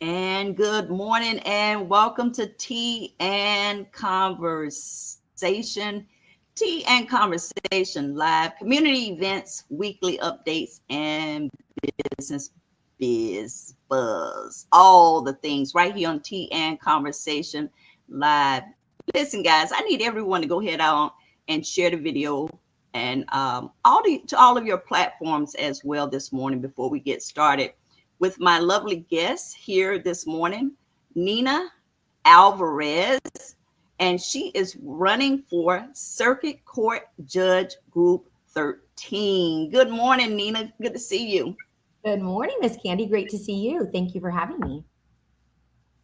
And good morning and welcome to Tea and Conversation. Tea and Conversation live community events, weekly updates, and business biz buzz. All the things right here on Tea and Conversation live. Listen, guys, I need everyone to go ahead on and share the video and all of your platforms as well this morning before we get started with my lovely guest here this morning, Nina Alvarez, and she is running for Circuit Court Judge Group 13. Good morning, Nina. Good to see you. Good morning, Miss Candy. Great to see you. Thank you for having me.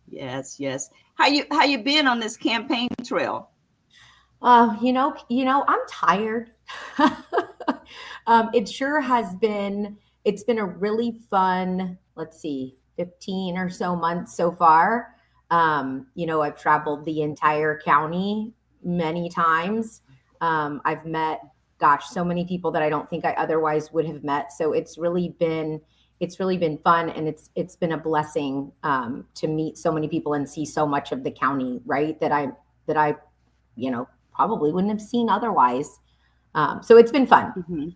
Yes, yes. How you been on this campaign trail? I'm tired. It sure has been. It's been a really fun, 15 or so months so far. I've traveled the entire county many times. I've met, so many people that I don't think I otherwise would have met. So it's really been fun, and it's been a blessing to meet so many people and see so much of the county, right? That I probably wouldn't have seen otherwise. So it's been fun. Mm-hmm.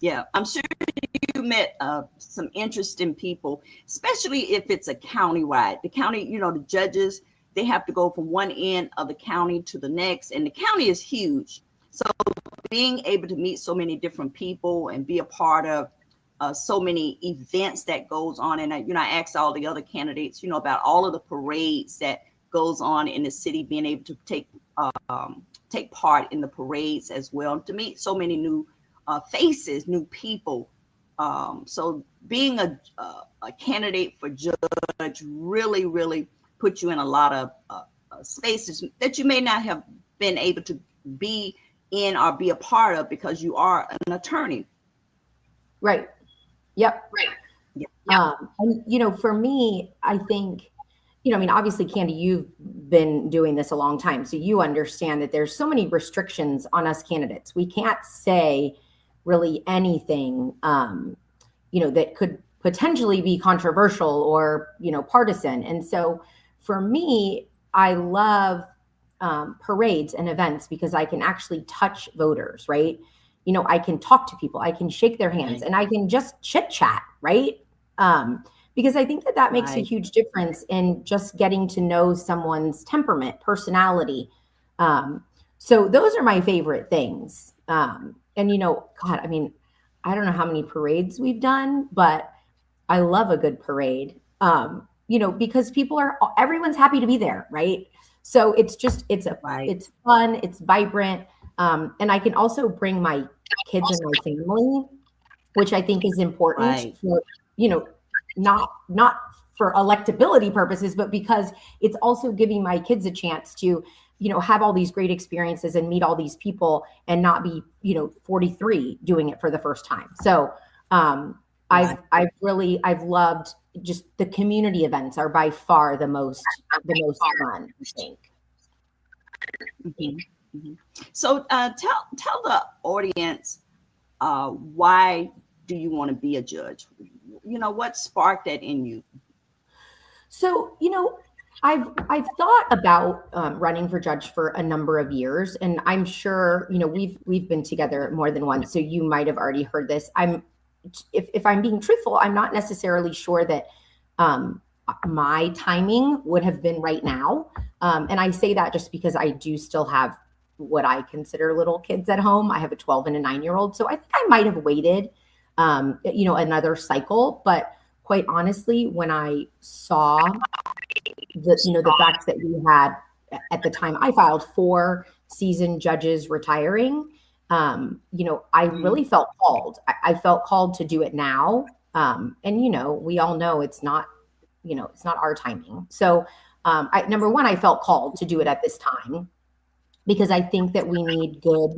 Yeah, I'm sure you met some interesting people, especially if it's a county-wide. The county, the judges, they have to go from one end of the county to the next, and the county is huge. So being able to meet so many different people and be a part of so many events that goes on, and I asked all the other candidates, about all of the parades that goes on in the city, being able to take part in the parades as well, to meet so many new faces, new people. So being a candidate for judge really, really put you in a lot of spaces that you may not have been able to be in or be a part of because you are an attorney. Right. Yep. Right. Yeah. And for me, I think, obviously, Candy, you've been doing this a long time, so you understand that there's so many restrictions on us candidates. We can't say really anything, that could potentially be controversial or, partisan. And so for me, I love parades and events because I can actually touch voters, right? I can talk to people, I can shake their hands, and I can just chit chat, right? Because I think that makes a huge difference in just getting to know someone's temperament, personality. So those are my favorite things. And God, I don't know how many parades we've done, but I love a good parade. Because everyone's happy to be there, right? So it's fun, it's vibrant. And I can also bring my kids and my family, which I think is important for, not for electability purposes, but because it's also giving my kids a chance to, have all these great experiences and meet all these people and not be, 43 doing it for the first time. So I've loved just the community events are by far the most fun, I think. Mm-hmm. Mm-hmm. So tell the audience why do you want to be a judge? What sparked that in you? So I've thought about running for judge for a number of years, and I'm sure we've been together more than once, so you might have already heard this. If I'm being truthful, I'm not necessarily sure that my timing would have been right now, and I say that just because I do still have what I consider little kids at home. I have a 12 and a 9-year-old. So I think I might have waited, another cycle. But quite honestly, when I saw the fact that we had at the time I filed 4 seasoned judges retiring, I really felt called. I felt called to do it now. And, we all know it's not our timing. So number one, I felt called to do it at this time, because I think that we need good,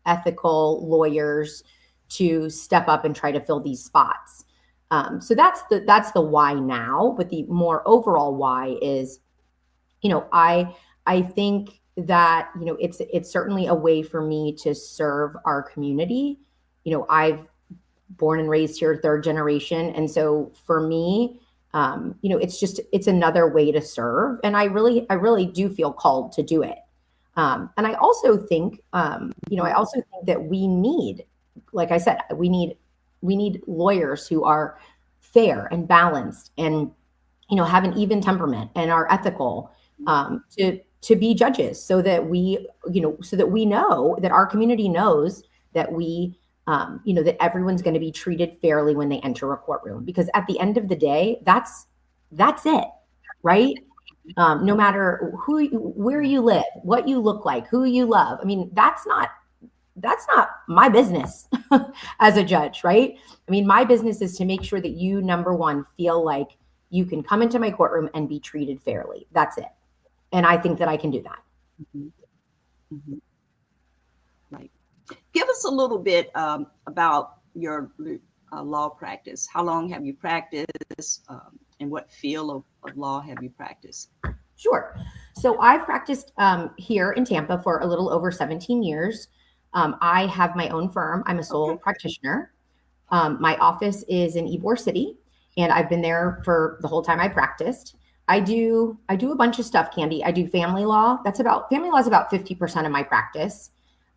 ethical lawyers to step up and try to fill these spots. So that's the why now. But the more overall why is, I think that, it's certainly a way for me to serve our community. I've born and raised here, third generation. And so for me, it's another way to serve. And I really do feel called to do it. And I also think, that we need, like I said, we need lawyers who are fair and balanced and, have an even temperament and are ethical, to be judges, so that we know that our community knows that that everyone's going to be treated fairly when they enter a courtroom, because at the end of the day, that's it, right? No matter where you live, what you look like, who you love. I mean, that's not my business as a judge, right? I mean, my business is to make sure that you, number one, feel like you can come into my courtroom and be treated fairly. That's it. And I think that I can do that. Mm-hmm. Mm-hmm. Right. Give us a little bit about your law practice. How long have you practiced, and what field of law have you practiced? Sure. So I've practiced here in Tampa for a little over 17 years. I have my own firm. I'm a sole practitioner. My office is in Ybor City, and I've been there for the whole time I practiced. I do a bunch of stuff, Candy. I do family law. Family law is about 50% of my practice.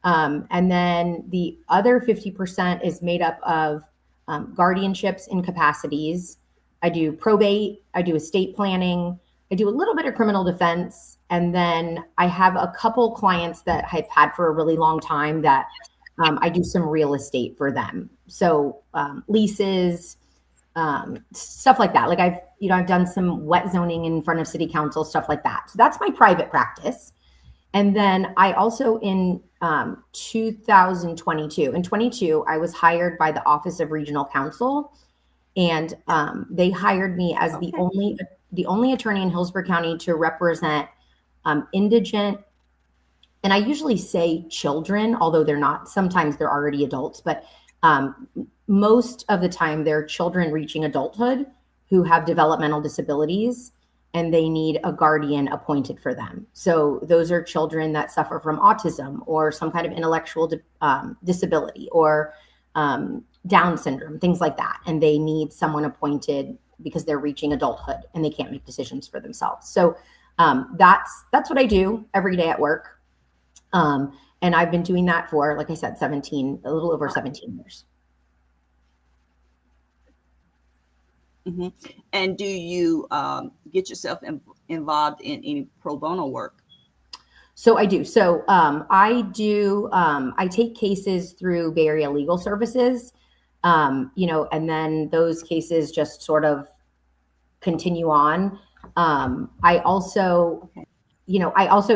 And then the other 50% is made up of guardianships and capacities. I do probate. I do estate planning. I do a little bit of criminal defense. And then I have a couple clients that I've had for a really long time that I do some real estate for them. So leases, stuff like that. Like I've done some wet zoning in front of city council, stuff like that. So that's my private practice. And then I also in 2022, I was hired by the Office of Regional Counsel, and they hired me as the only attorney in Hillsborough County to represent indigent, and I usually say children, although they're not. Sometimes they're already adults, but most of the time they're children reaching adulthood who have developmental disabilities, and they need a guardian appointed for them. So those are children that suffer from autism or some kind of intellectual disability or Down syndrome, things like that. And they need someone appointed because they're reaching adulthood and they can't make decisions for themselves. So that's what I do every day at work. And I've been doing that for, like I said, a little over 17 years. Mm-hmm. And do you get yourself involved in any pro bono work? So I do. So I take cases through Bay Area Legal Services, and then those cases just sort of continue on. I also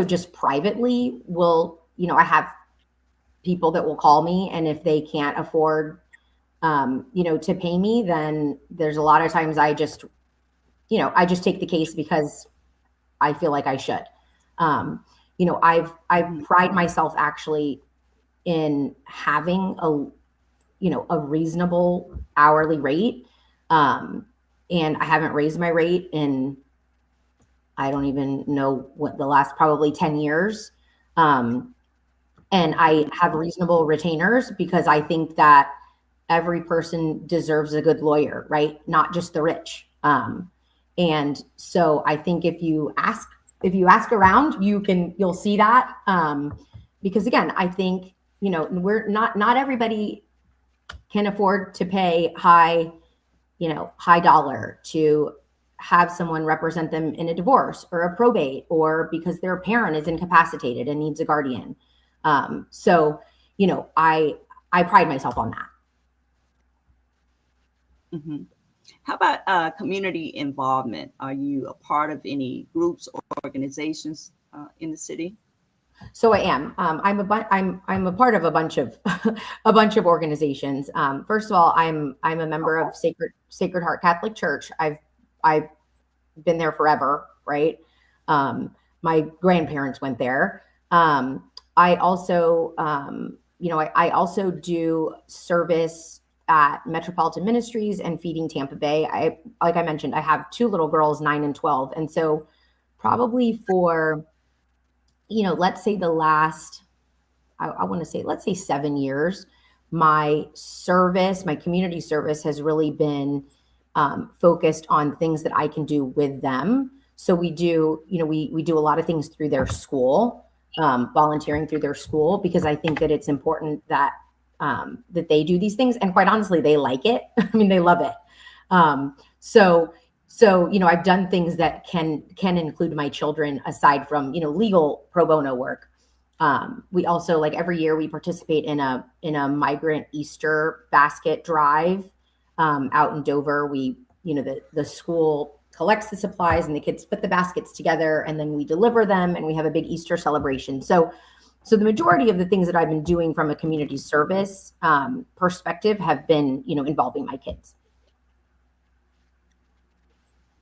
just privately will, I have people that will call me, and if they can't afford to pay me, then there's a lot of times I just take the case because I feel like I should. I've pride myself actually in having a reasonable hourly rate. And I haven't raised my rate in, I don't even know what, the last probably 10 years. And I have reasonable retainers because I think that every person deserves a good lawyer, right? Not just the rich. And so I think if you ask around, you'll see that. Because again, I think, we're not everybody can afford to pay high dollar to have someone represent them in a divorce or a probate, or because their parent is incapacitated and needs a guardian. So I pride myself on that. Mm-hmm. How about community involvement? Are you a part of any groups or organizations in the city? So I am. I'm a part of a bunch of organizations. First of all, I'm a member of Sacred Heart Catholic Church. I've been there forever, right? My grandparents went there. I also, I also do service at Metropolitan Ministries and Feeding Tampa Bay. Like I mentioned, I have two little girls, 9 and 12. And so probably for, let's say the last, let's say 7 years, my service, my community service has really been focused on things that I can do with them. So we do, we do a lot of things through their school, volunteering through their school, because I think that it's important that that they do these things. And quite honestly, they like it. I mean, they love it. So I've done things that can include my children aside from, legal pro bono work. We also, like, every year we participate in a migrant Easter basket drive out in Dover. We, the school collects the supplies and the kids put the baskets together, and then we deliver them, and we have a big Easter celebration. So the majority of the things that I've been doing from a community service perspective have been, involving my kids.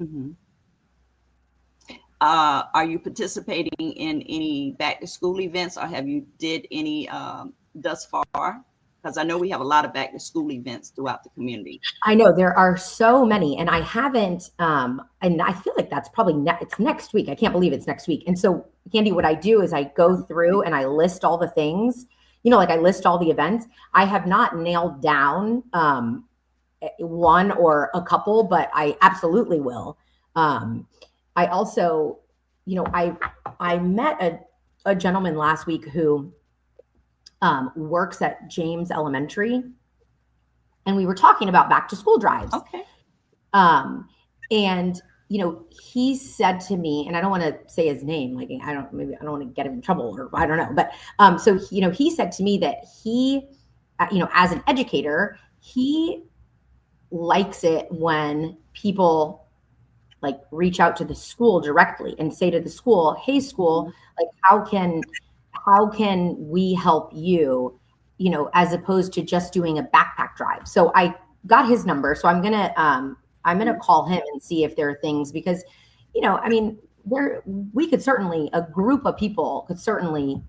Mm-hmm. Are you participating in any back to school events, or have you did any thus far? Because I know we have a lot of back to school events throughout the community. I know there are so many, and I haven't, and I feel like that's probably it's next week. I can't believe it's next week. And so, Candy, what I do is I go through and I list all the things, like I list all the events. I have not nailed down one or a couple, but I absolutely will. I also, I met a gentleman last week who works at James Elementary, and we were talking about back to school drives. Okay. And he said to me, and I don't want to say his name, like I don't want to get him in trouble, or I don't know, but so he said to me that he, as an educator, he likes it when people like reach out to the school directly and say to the school, "Hey, school, like how can we help you?" As opposed to just doing a backpack drive. So I got his number. So I'm gonna call him and see if there are things, because, we could certainly, a group of people could certainly,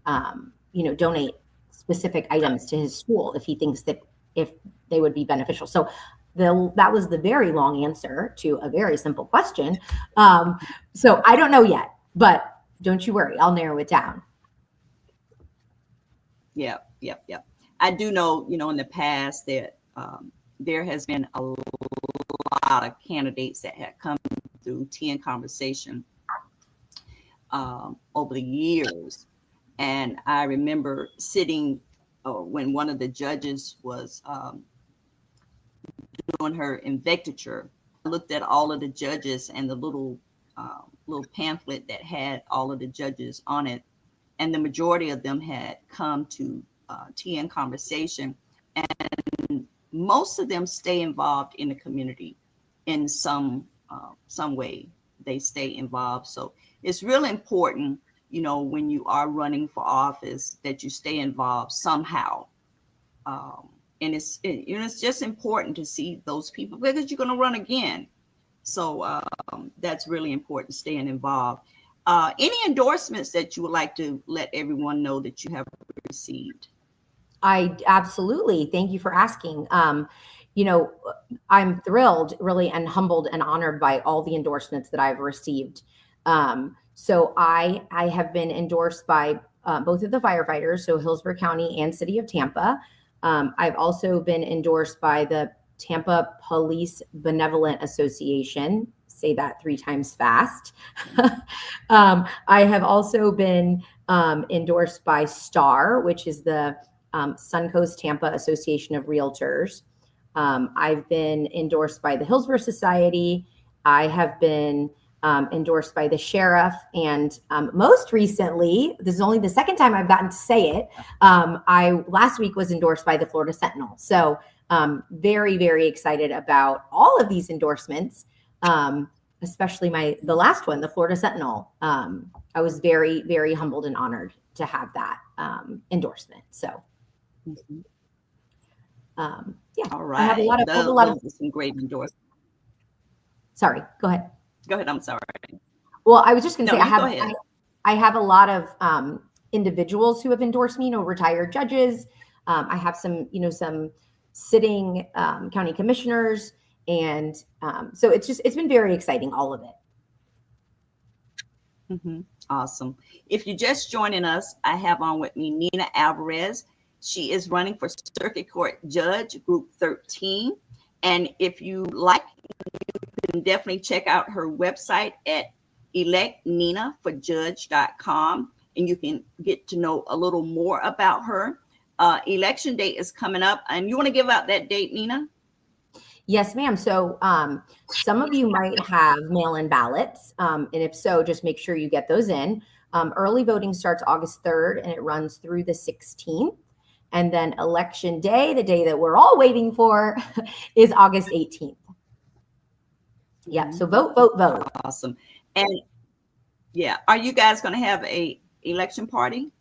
donate specific items to his school if he thinks that if they would be beneficial. So that was the very long answer to a very simple question. So I don't know yet, but don't you worry, I'll narrow it down. Yeah. I do know, in the past that there has been a lot of candidates that had come through Tea and Conversation over the years. And I remember sitting when one of the judges was doing her investiture. I looked at all of the judges and the little pamphlet that had all of the judges on it, and the majority of them had come to Tea and Conversation, and most of them stay involved in the community in some way. They stay involved. So it's really important, when you are running for office, that you stay involved somehow. And it's just important to see those people, because you're going to run again. So that's really important, staying involved. Any endorsements that you would like to let everyone know that you have received? I absolutely. Thank you for asking. I'm thrilled, really, and humbled and honored by all the endorsements that I've received. So I have been endorsed by both of the firefighters, so Hillsborough County and City of Tampa. I've also been endorsed by the Tampa Police Benevolent Association. Say that 3 times fast. I have also been endorsed by STAR, which is the Suncoast Tampa Association of Realtors. I've been endorsed by the Hillsborough Society. I have been endorsed by the sheriff. And most recently, this is only the second time I've gotten to say it, I last week was endorsed by the Florida Sentinel. So very, very excited about all of these endorsements, especially the last one, the Florida Sentinel. I was very, very humbled and honored to have that endorsement. So yeah. All right. I have a lot of some great endorsements. Sorry, go ahead. Go ahead. I'm sorry. Well, I was just going to say, go I have a lot of individuals who have endorsed me, retired judges. I have some sitting county commissioners. And so it's been very exciting, all of it. Awesome. If you're just joining us, I have on with me Nina Alvarez. She is running for Circuit Court Judge, Group 13. And if you like, you can definitely check out her website at electninaforjudge.com, and you can get to know a little more about her. Election date is coming up, and you want to give out that date, Nina? Yes, ma'am. So some of you might have mail-in ballots, and if so, just make sure you get those in. Early voting starts August 3rd, and it runs through the 16th. And then election day, the day that we're all waiting for, is August 18th. Yeah, so vote, vote, vote. Awesome. And yeah, are you guys going to have a election party?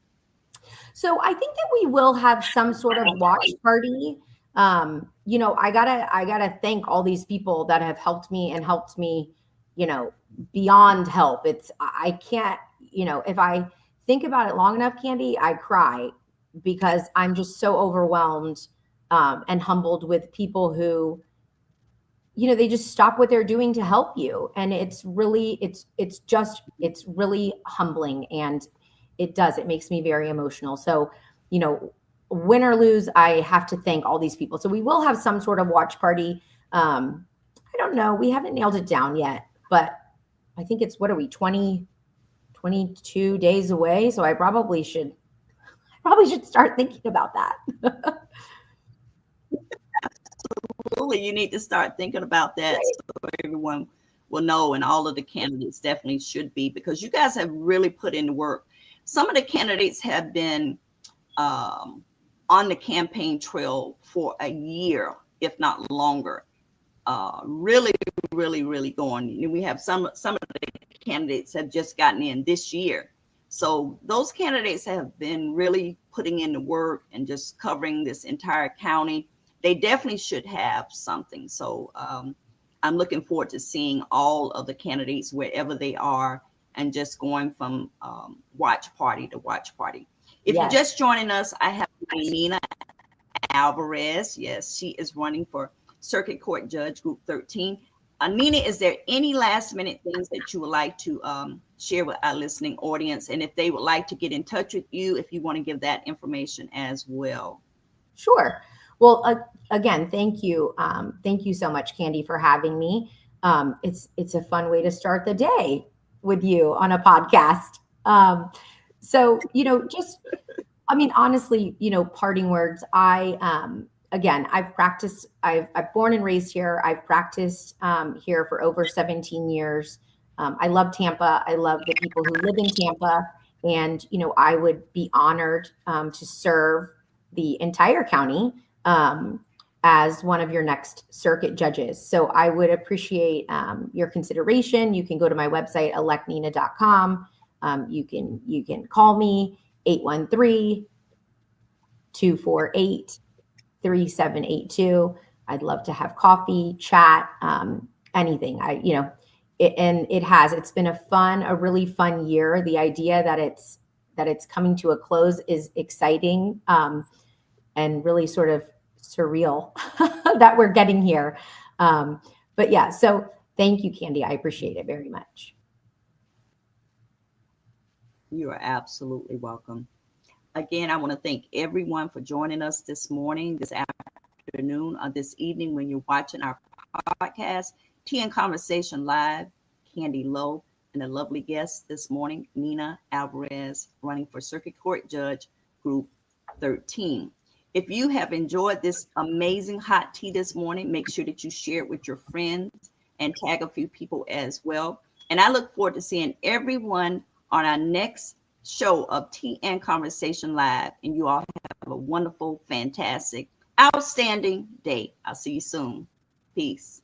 So I think that we will have some sort of watch party. You know, I gotta thank all these people that have helped me, you know, beyond help. I can't, you know, if I think about it long enough, Candy, I cry because I'm just so overwhelmed and humbled with people who, you know, they just stop what they're doing to help you. And it's really humbling, and it makes me very emotional. So, you know, win or lose, I have to thank all these people. So we will have some sort of watch party. I don't know. We haven't nailed it down yet, but I think it's, what are we, 22 days away. So I probably should start thinking about that. Absolutely. You need to start thinking about that, right, so everyone will know, and all of the candidates definitely should be, because you guys have really put in the work. Some of the candidates have been on the campaign trail for a year, if not longer. Really going. We have some of the candidates have just gotten in this year. So those candidates have been really putting in the work and just covering this entire county. They definitely should have something. So I'm looking forward to seeing all of the candidates wherever they are, and just going from watch party to watch party. If you're just joining us, I have Nina Alvarez. Yes, she is running for Circuit Court Judge, Group 13. Nina, is there any last minute things that you would like to share with our listening audience? And if they would like to get in touch with you, if you want to give that information as well. Sure. Well, again, thank you. Thank you so much, Candy, for having me. It's a fun way to start the day with you on a podcast. So, you know, honestly, you know, parting words, again, I've practiced, I'm born and raised here. I've practiced here for over 17 years. I love Tampa. I love the people who live in Tampa. And, you know, I would be honored to serve the entire county as one of your next circuit judges. So I would appreciate your consideration. You can go to my website, electnina.com. You can call me 813-248-3782. I'd love to have coffee, chat, anything. It's been a really fun year. The idea that it's coming to a close is exciting, and really sort of surreal that we're getting here. But yeah, so thank you, Candy. I appreciate it very much. You are absolutely welcome. Again, I want to thank everyone for joining us this morning, this afternoon, or this evening when you're watching our podcast, Tea and Conversation Live. Candy Lowe and a lovely guest this morning, Nina Alvarez, running for Circuit Court Judge, Group 13. If you have enjoyed this amazing hot tea this morning, make sure that you share it with your friends and tag a few people as well. And I look forward to seeing everyone on our next show of Tea and Conversation Live. And you all have a wonderful, fantastic, outstanding day. I'll see you soon. Peace.